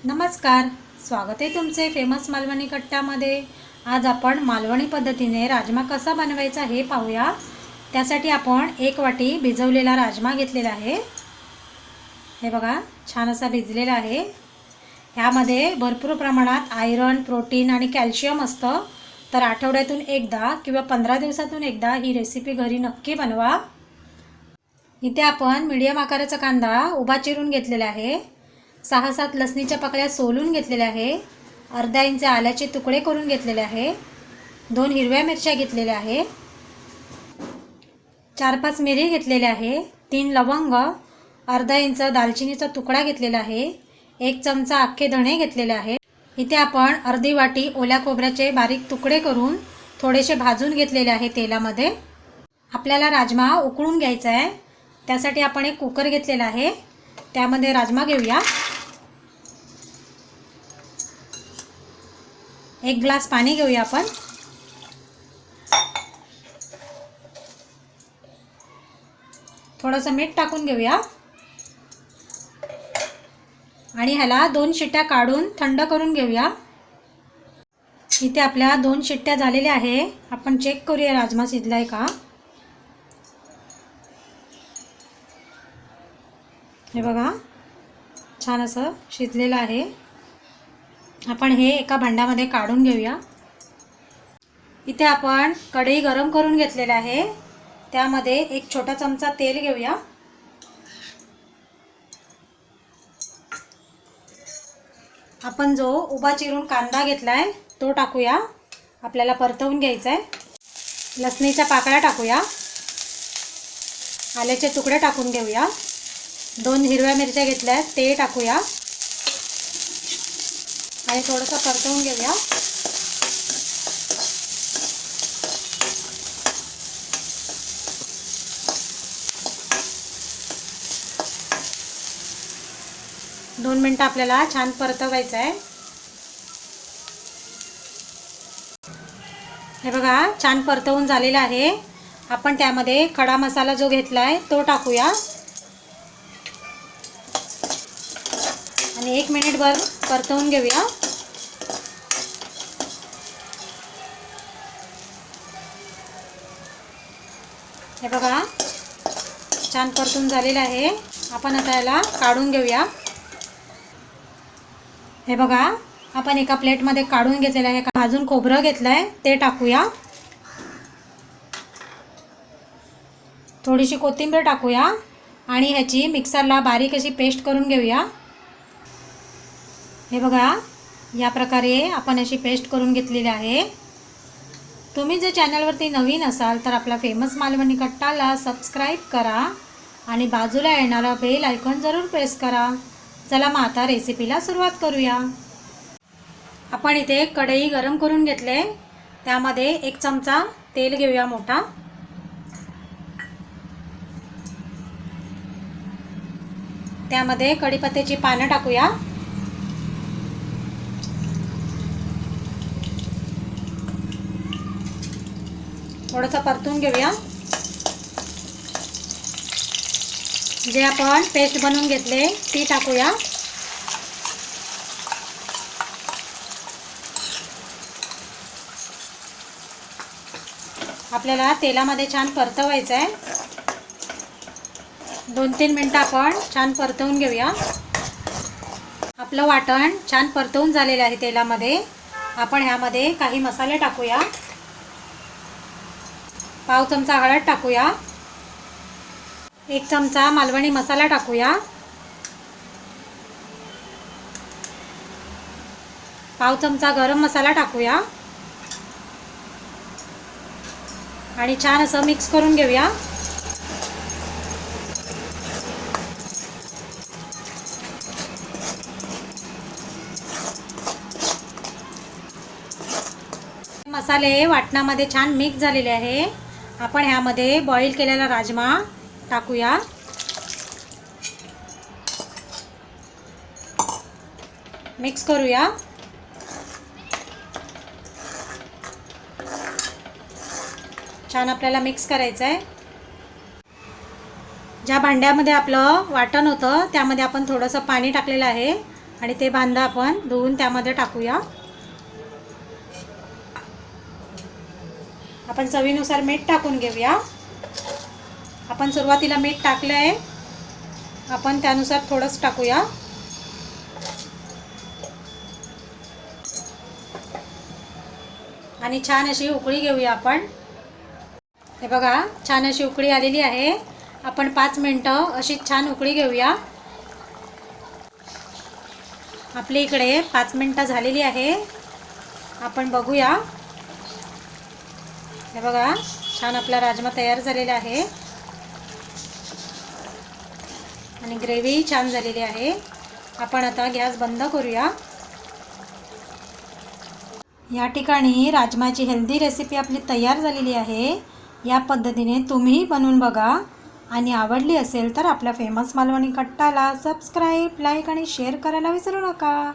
नमस्कार, स्वागत आहे तुमचे फेमस मालवणी कट्ट्यामध्ये। आज आपण मालवणी पद्धतीने राजमा कसा बनवायचा हे पाहूया। त्यासाठी आपण 1 वाटी भिजवलेला राजमा घेतलेला आहे। हे बघा, छान असा भिजलेला आहे। ह्यामध्ये भरपूर प्रमाणात आयरन, प्रोटीन आणि कॅल्शियम असतं। तर आठवड्यातून एकदा किंवा 15 दिवसातून एकदा ही रेसिपी घरी नक्की बनवा। इथे आपण मीडियम आकाराचा कांदा उभा चिरून घेतलेला आहे। 6-7 लसणीच्या पाकळ्या सोलून घेतलेल्या आहे। अर्धा इंच आल्याचे तुकडे करून घेतलेले आहे। 2 हिरव्या मिरच्या घेतलेल्या आहे। 4-5 मिरी घेतलेल्या आहे। 3 लवंग, अर्धा इंच दालचिनीचा तुकडा घेतलेला आहे। 1 चमचा अख्खे धणे घेतलेले आहे। इथे आपण अर्धी वाटी ओल्या खोबऱ्याचे बारीक तुकडे करून थोडेसे भाजून घेतलेले आहे तेलामध्ये। आपल्याला राजमा उकळून घ्यायचा आहे। त्यासाठी आपण एक कुकर घेतलेला आहे। त्यामध्ये राजमा घेऊया। 1 ग्लास पाणी घेऊया आपण। थोडंसं मीठ टाकून घेऊया आणि ह्याला 2 शिट्ट्या काढून थंड करून घेऊया। इथे आपल्या 2 शिट्ट्या झालेल्या आहे। आपण चेक करूया राजमा शिजलाय का। हे बघा, छान असं शिजलेलं आहे। आपण हे एका भांड्यामध्ये काढून घेऊया। इथे आपण कढई गरम करून घेतलेला आहे। त्यामध्ये 1 छोटा चमचा तेल घेऊया। आपण जो उभा चिरून कांदा घेतलाय तो टाकूया। आपल्याला परतवून घ्यायचा आहे। लसणीच्या पाकळ्या टाकूया। आल्याचे तुकडे टाकून घेऊया। 2 हिरव्या मिरच्या घेतल्या ते टाकूया आणि थोडंसं परतवून घेऊया। दोन मिनिटं आपल्याला छान परतवायचं आहे। हे बघा, छान परतवून झालेला आहे। आपण त्यामध्ये खडा मसाला जो घेतलाय तो टाकूया आणि 1 मिनिटभर परतवून घेऊया। हे बघा, छान परतून झालेलं आहे। आपण आता याला काढून घेऊया। हे बघा, आपण एका प्लेटमध्ये काढून घेतलेलं आहे। भाजून खोबरं घेतलंय ते टाकूया। थोडीशी कोथिंबीर टाकूया आणि ह्याची मिक्सरला बारीक अशी पेस्ट करून घेऊया। हे बघा, या प्रकारे आपण अशी पेस्ट करून घेतलेली आहे। तुम्ही जर चॅनलवरती नवीन असाल तर आपला फेमस मालवणी कट्टाला सबस्क्राईब करा आणि बाजूला येणारा बेल आयकॉन जरूर प्रेस करा। चला मग आता रेसिपीला सुरुवात करूया। आपण इथे कढई गरम करून घेतले। त्यामध्ये 1 चमचा तेल घेऊया मोठा। त्यामध्ये कढीपत्त्याची पानं टाकूया। थोडंसं परतून घेऊया। जे आपण पेस्ट बनवून घेतले ती टाकूया। आपल्याला तेलामध्ये छान परतवायचं आहे। 2-3 मिनिटं आपण छान परतवून घेऊया। आपलं वाटण छान परतवून झालेलं आहे तेलामध्ये। आपण ह्यामध्ये काही मसाले टाकूया। पाव चमचा हळद टाकूया। 1 चमचा मालवणी मसाला टाकूया। पाव चमचा गरम मसाला टाकूया आणि छान असं मिक्स करून घेऊया। मसाले वाटणामध्ये छान मिक्स झालेले आहे। आपण ह्यामध्ये बॉईल केलेला राजमा टाकूया। मिक्स करूया। छान आपल्याला मिक्स करायचं आहे। ज्या भांड्यामध्ये आपलं वाटण होतं त्यामध्ये आपण थोडंसं पाणी टाकलेलं आहे आणि ते बांधा आपण धुवून त्यामध्ये टाकूया. आपण चवीनुसार मीठ टाकून घेऊया. आपण सुरुवातीला मीठ टाकलं आहे, आपण त्यानुसार थोडंच टाकूया. आणि छान अशी उकळी घेऊया आपण. हे बघा, छान अशी उकळी आलेली आहे. आपण 5 मिनिटं अशी छान उकळी घेऊया. आपल्या इकडे 5 मिनिटं झालेली आहे. आपण बघूया. हे बघा, छान आपला राजमा तयार झालेला आहे आणि ग्रेव्ही छान झालेली आहे. आपण आता गॅस बंद करूया. या ठिकाणी राजमाची हेल्दी रेसिपी आपली तयार झालेली आहे. या पद्धतीने तुम्हीही बनवून बघा आणि आवडली असेल तर आपल्या फेमस मालवणी कट्टाला सबस्क्राईब, लाईक आणि शेअर करायला विसरू नका.